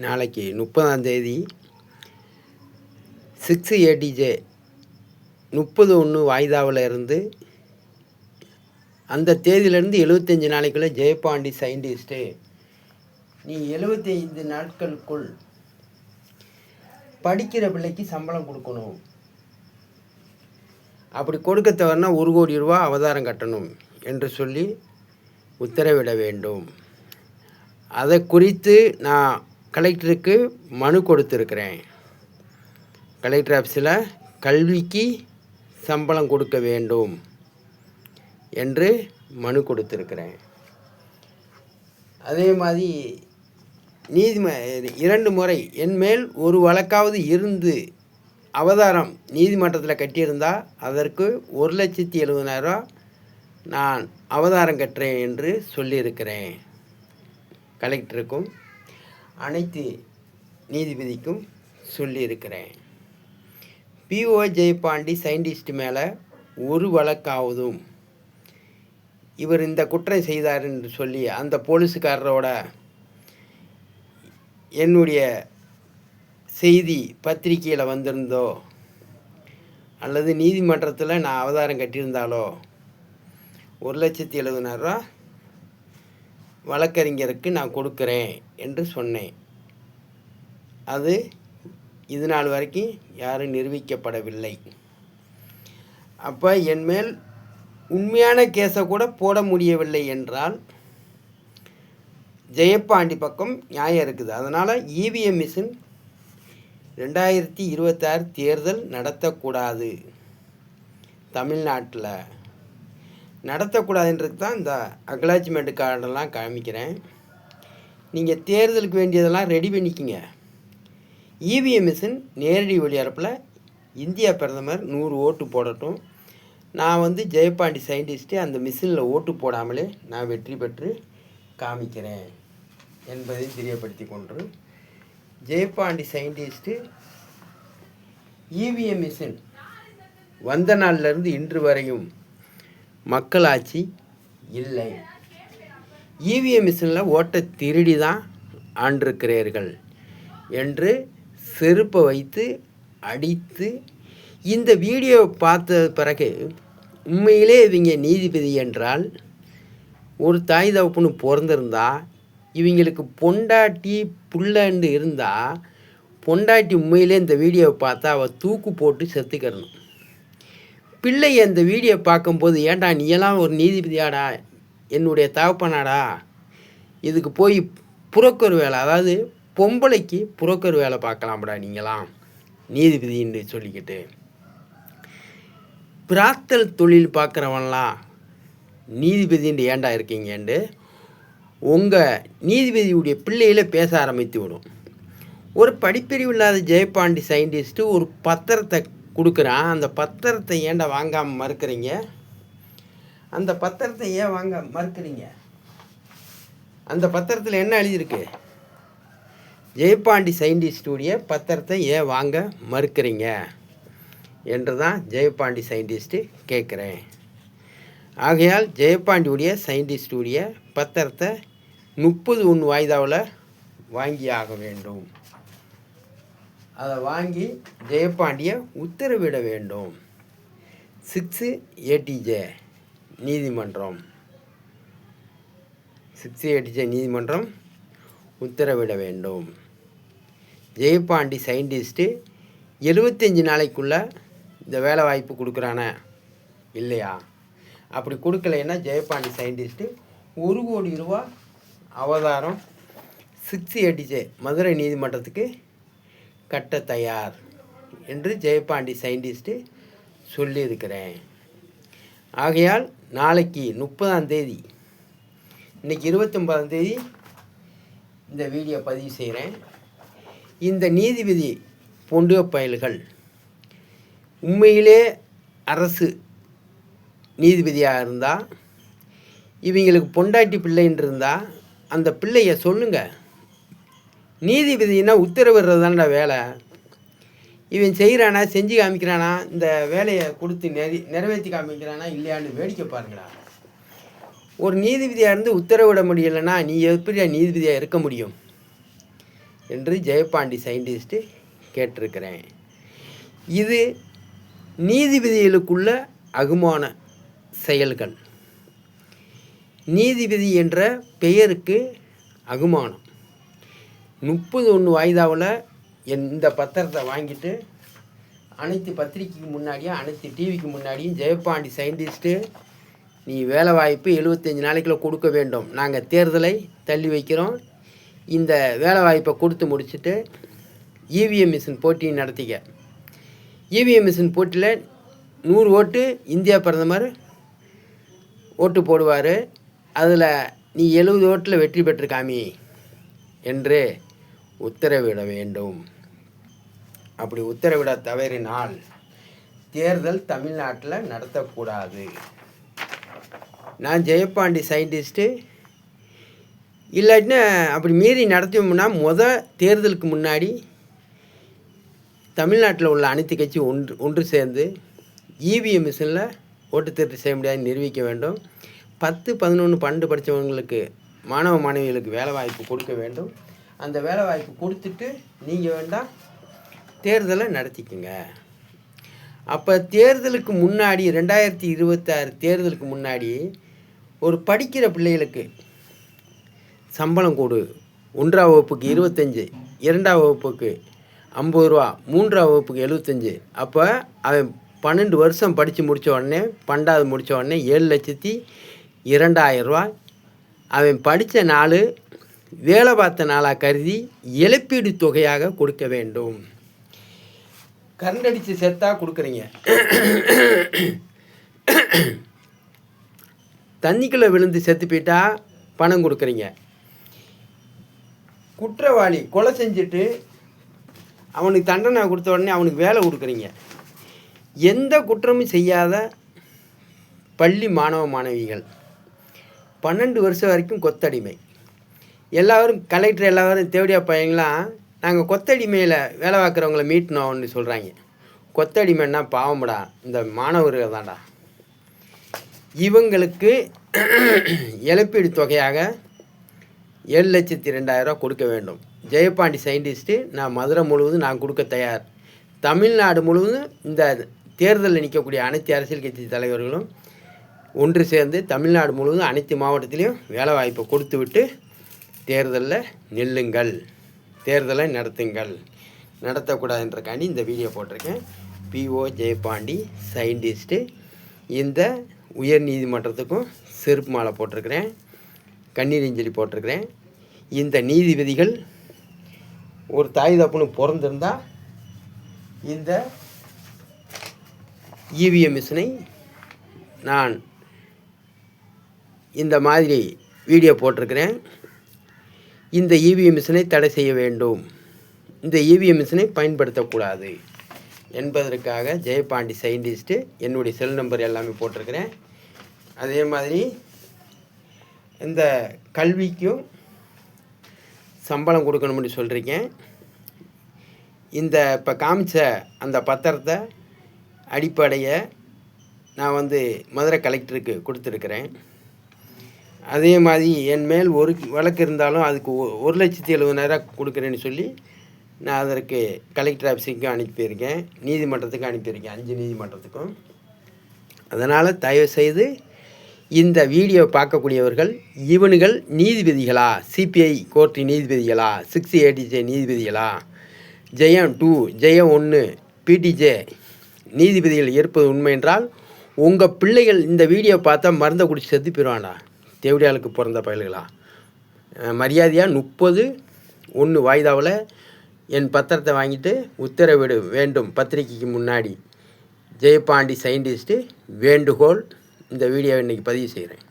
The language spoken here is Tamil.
நாளைக்கு 30ஆம் தேதி 6ATJ 30/1 வாய்தாவில் இருந்து அந்த தேதியிலேருந்து 75 நாளைக்குள்ளே ஜெயபாண்டி சயின்டிஸ்ட்டு நீ 75 நாட்களுக்குள் படிக்கிற பிள்ளைக்கு சம்பளம் கொடுக்கணும். அப்படி கொடுக்க தவறுனா 1 கோடி ரூபா அவதாரம் கட்டணும் என்று சொல்லி உத்தரவிட வேண்டும். அதை குறித்து நான் கலெக்டருக்கு மனு கொடுத்துருக்கிறேன். கலெக்டர் ஆஃபீஸில் கல்விக்கு சம்பளம் கொடுக்க வேண்டும் என்று மனு கொடுத்துருக்கிறேன். அதே மாதிரி 2 முறை என்மேல் ஒரு வழக்காவது இருந்து அவதாரம் நீதிமன்றத்தில் கட்டியிருந்தால் அதற்கு 1,70,000 நான் அவதாரம் கட்டுறேன் என்று சொல்லியிருக்கிறேன். கலெக்டருக்கும் அனைத்து நீதிபதிக்கும் சொல்லியிருக்கிறேன். PO ஜெயபாண்டி சயின்டிஸ்ட் மேலே ஒரு வழக்காவதும் இவர் இந்த குற்றம் செய்தார் என்று சொல்லி அந்த போலீஸுக்காரரோட என்னுடைய செய்தி பத்திரிக்கையில் வந்திருந்தோ அல்லது நீதிமன்றத்தில் நான் அவதாரம் கட்டியிருந்தாலோ 1,70,000 வழக்கறிஞருக்கு நான் கொடுக்குறேன் என்று சொன்னேன். அது இது நாள் வரைக்கும் யாரும் நிரூபிக்கப்படவில்லை. அப்போ என்மேல் உண்மையான கேஸை கூட போட முடியவில்லை என்றால் ஜெயபாண்டி பக்கம் நியாயம் இருக்குது. அதனால் EVM மிஷின் 2026 தேர்தல் நடத்தக்கூடாது, தமிழ்நாட்டில் நடத்தக்கூடாதுன்றது தான் இந்த அக்னாலஜ்மெண்ட் கார்டெல்லாம் காமிக்கிறேன். நீங்கள் தேர்தலுக்கு வேண்டியதெல்லாம் ரெடி பண்ணிக்கிங்க. EVM மிஷின் நேரடி ஒளிபரப்பில் இந்தியா பிரதமர் 100 ஓட்டு போடட்டும். நான் ஜெயபாண்டி சயின்டிஸ்ட்டு அந்த மிஷினில் ஓட்டு போடாமலே நான் வெற்றி பெற்று காமிக்கிறேன் என்பதை தெரியப்படுத்தி கொண்டு ஜெயபாண்டி சயின்டிஸ்ட்டு EVM மிஷின் வந்த நாளிலிருந்து இன்று வரையும் மக்களாட்சி இல்லை. EVM மிஷினில் ஓட்டை திருடி தான் ஆண்டிருக்கிறீர்கள் என்று செருப்பை வைத்து அடித்து இந்த வீடியோ பார்த்த பிறகு உண்மையிலே இவங்க நீதிபதி என்றால் ஒரு தாய் தகப்பனு பிறந்திருந்தா இவங்களுக்கு பொண்டாட்டி புள்ளன்னு இருந்தால் பொண்டாட்டி உண்மையிலே இந்த வீடியோவை பார்த்தா அவள் தூக்கு போட்டு செத்துக்கிறணும். பிள்ளை அந்த வீடியோ பார்க்கும்போது ஏன்டா நீயெல்லாம் ஒரு நீதிபதியாடா, என்னுடைய தகப்பனாடா, இதுக்கு போய் புரோக்கர் வேலை, அதாவது பொம்பளைக்கு புரோக்கர் வேலை பார்க்கலாம்டா நீங்களாம் நீதிபதின்னு சொல்லிக்கிட்டு, பிராத்தல் தொழில் பார்க்குறவன்லாம் நீதிபதின்னு ஏண்டா இருக்கீங்கன்னு உங்கள் நீதிபதியுடைய பிள்ளையில பேச ஆரம்பித்து விடும். ஒரு படிப்பறிவு இல்லாத ஜெயபாண்டி சயின்டிஸ்ட்டு ஒரு பத்திரத்தை கொடுக்குறான். அந்த பத்திரத்தை ஏண்டா வாங்காமல் மறுக்கிறீங்க? அந்த பத்திரத்தை ஏன் வாங்க மறுக்கிறீங்க? அந்த பத்திரத்தில் என்ன எழுதியிருக்கு? ஜெயபாண்டி சயின்டிஸ்டுடைய பத்திரத்தை ஏன் வாங்க மறுக்கிறீங்க என்று தான் ஜெயபாண்டி சயின்டிஸ்ட்டு கேட்குறேன். ஆகையால் ஜெயபாண்டியுடைய சயின்டிஸ்டுடைய பத்திரத்தை 30/1 வாய்தாவில் வாங்கி ஆக வேண்டும். அதை வாங்கி ஜெயபாண்டியை உத்தரவிட வேண்டும். 6ATJ நீதிமன்றம் 6ATJ நீதிமன்றம் உத்தரவிட வேண்டும். ஜெயபாண்டி சயின்டிஸ்ட்டு 75 நாளைக்குள்ளே இந்த வேலை வாய்ப்பு கொடுக்குறானே இல்லையா? அப்படி கொடுக்கலைன்னா ஜெயபாண்டி சயின்டிஸ்ட்டு 1 கோடி ரூபா அவதாரம் 6ATJ மதுரை நீதிமன்றத்துக்கு கட்ட தயார் என்று ஜெயபாண்டி சயின்டிஸ்ட்டு சொல்லியிருக்கிறேன். ஆகையால் நாளைக்கு 30ஆம் தேதி, இன்றைக்கி 29ஆம் தேதி இந்த வீடியோ பதிவு செய்கிறேன். இந்த நீதிபதி பொண்டு பயல்கள் உண்மையிலே அரசு நீதிபதியாக இருந்தால் இவங்களுக்கு பொண்டாட்டி பிள்ளைன்னு இருந்தால் அந்த பிள்ளைய சொல்லுங்கள். நீதிபதினா உத்தரவிடுறது தானடா வேலை. இவன் செய்கிறானா, செஞ்சு காமிக்கிறானா, இந்த வேலையை கொடுத்து நிறைவேற்றி காமிக்கிறானா இல்லையான்னு வேடிக்கை பாருங்களா. ஒரு நீதிபதியாக இருந்து உத்தரவிட முடியலைன்னா நீ எப்படி நீதிபதியாக இருக்க முடியும்? என்று ஜெயபாண்டி சயின்டிஸ்ட்டு கேட்டிருக்கிறேன். இது நீதிபதிகளுக்குள்ள அகுமான செயல்கள். நீதிபதி என்ற பெயருக்கு அகுமானம். 30/1 வாய்தாவில் இந்த பத்திரத்தை வாங்கிட்டு அனைத்து பத்திரிக்கைக்கு முன்னாடியும் அனைத்து டிவிக்கு முன்னாடியும் ஜெயபாண்டி சயின்டிஸ்ட்டு நீ வேலை வாய்ப்பு 75 நாளைக்குள்ள கொடுக்க வேண்டும், நாங்கள் தேர்தலை தள்ளி வைக்கிறோம், இந்த வேலை வாய்ப்பை கொடுத்து முடிச்சுட்டு இவிஎம் மிஷின் போட்டியும் நடத்திக்க. இவிஎம் மிஷின் போட்டியில் 100 ஓட்டு இந்தியா பிரதமர் ஓட்டு போடுவார், அதில் நீ 70 ஓட்டில் வெற்றி பெற்றிருக்காமி என்று உத்தரவிட வேண்டும். அப்படி உத்தரவிட தவறினால் தேர்தல் தமிழ்நாட்டில் நடத்தக்கூடாது. நான் ஜெயபாண்டி சயின்டிஸ்ட்டு இல்லாட்டினா அப்படி மீறி நடத்தினோம்னா தேர்தலுக்கு முன்னாடி தமிழ்நாட்டில் உள்ள அனைத்து கட்சி ஒன்று சேர்ந்து இவிஎம் மிஷினில் ஓட்டு திருட்டு செய்ய முடியாது நிரூபிக்க வேண்டும். 10, 11, 12 படித்தவங்களுக்கு மாணவ மாணவிகளுக்கு வேலை வாய்ப்பு கொடுக்க வேண்டும். அந்த வேலை வாய்ப்பு கொடுத்துட்டு நீங்கள் வேண்டாம் தேர்தலை நடத்திக்குங்க. அப்போ தேர்தலுக்கு முன்னாடி 2026 தேர்தலுக்கு முன்னாடி ஒரு படிக்கிற பிள்ளைகளுக்கு சம்பளம் கொடு. 1ஆம் வகுப்புக்கு 25, 2ஆம் வகுப்புக்கு 50 ரூபா, 3ஆம் வகுப்புக்கு 75. அப்போ அவன் 12 வருஷம் படித்து முடித்த உடனே 12வது முடித்த உடனே 7,02,000 ரூபா அவன் படித்த நாள் வேலை பார்த்த நாளாக கருதி இழப்பீடு தொகையாக கொடுக்க வேண்டும். கரண்ட் அடித்து செத்தா கொடுக்குறீங்க, தண்ணிக்குள்ளே விழுந்து செத்து போயிட்டா பணம் கொடுக்குறீங்க. குற்றவாளி கொலை செஞ்சுட்டு அவனுக்கு தண்டனை கொடுத்த உடனே அவனுக்கு வேலை கொடுக்குறீங்க. எந்த குற்றமும் செய்யாத பள்ளி மாணவ மாணவிகள் 12 வருஷம் வரைக்கும் கொத்தடிமை. எல்லோரும் கலெக்டர் எல்லோரும் தேவடியா பையங்களாம் நாங்கள் கொத்தடிமையில் வேலை பார்க்குறவங்கள மீட்டினோம்னு சொல்கிறாங்க. கொத்தடிமைன்னா பாவம்டா, இந்த மாணவர்கள் தான்டா. இவங்களுக்கு இழப்பீடு தொகையாக 7,02,000 ரூபா கொடுக்க வேண்டும். ஜெயபாண்டி சயின்டிஸ்ட்டு நான் மதுரை முழுவதும் நான் கொடுக்க தயார். தமிழ்நாடு முழுவதும் இந்த தேர்தலில் நிற்கக்கூடிய அனைத்து அரசியல் கட்சி தலைவர்களும் ஒன்று சேர்ந்து தமிழ்நாடு முழுவதும் அனைத்து மாவட்டத்திலையும் வேலை வாய்ப்பை கொடுத்து விட்டு தேர்தலில் நில்லுங்கள், தேர்தலை நடத்துங்கள். நடத்தக்கூடாதுன்றக்காண்டி இந்த வீடியோ போட்டிருக்கேன். பிஓ ஜெயபாண்டி சயின்டிஸ்ட்டு இந்த உயர் நீதிமன்றத்துக்கும் செருப்பு மாலை போட்டிருக்கிறேன், கண்ணீர் அஞ்சலி போட்டிருக்கிறேன். இந்த நீதிபதிகள் ஒரு தாய் தப்புன்னு பிறந்திருந்தால் இந்த இவிஎம் மிஷினை நான் இந்த மாதிரி வீடியோ போட்டிருக்கிறேன். இந்த இவிஎம் மிஷினை தடை செய்ய வேண்டும், இந்த இவிஎம் மிஷினை பயன்படுத்தக்கூடாது என்பதற்காக ஜெயபாண்டி சயின்டிஸ்ட்டு என்னுடைய செல் நம்பர் எல்லாமே போட்டிருக்கிறேன். அதே மாதிரி இந்த கல்விக்கும் சம்பளம் கொடுக்கணும்னு சொல்லியிருக்கேன். இந்த இப்போ காமிச்ச அந்த பத்திரத்தை அடிப்படையை நான் மதுரை கலெக்டருக்கு கொடுத்துருக்குறேன். அதே மாதிரி என் மேல் ஒரு வழக்கு இருந்தாலும் அதுக்கு 1,70,70,000 கொடுக்குறேன்னு சொல்லி நான் அதற்கு கலெக்டர் ஆஃபீஸுக்கும் அனுப்பியிருக்கேன், நீதிமன்றத்துக்கும் அனுப்பியிருக்கேன், 5 நீதிமன்றத்துக்கும். அதனால் தயவுசெய்து இந்த வீடியோ பார்க்கக்கூடியவர்கள் இவனுகள் நீதிபதிகளா, சிபிஐ கோர்ட்டு நீதிபதிகளா, 6ADJ நீதிபதிகளா, ஜெயம் 2, ஜெயம் 1, பிடிஜே நீதிபதிகள் இருப்பது உண்மை என்றால் உங்கள் பிள்ளைகள் இந்த வீடியோ பார்த்தா மருந்தை குடிச்சு செத்து போயிடுவான்டா. தேவடியாளுக்கு பிறந்த பயல்களா, மரியாதையாக 30/1 வாய்தாவில் என் பத்திரத்தை வாங்கிட்டு உத்தரவிட வேண்டும் பத்திரிக்கைக்கு முன்னாடி. ஜெயபாண்டி சயின்டிஸ்ட்டு வேண்டுகோள். இந்த வீடியோவை இன்றைக்கி பதிவு செய்கிறேன்.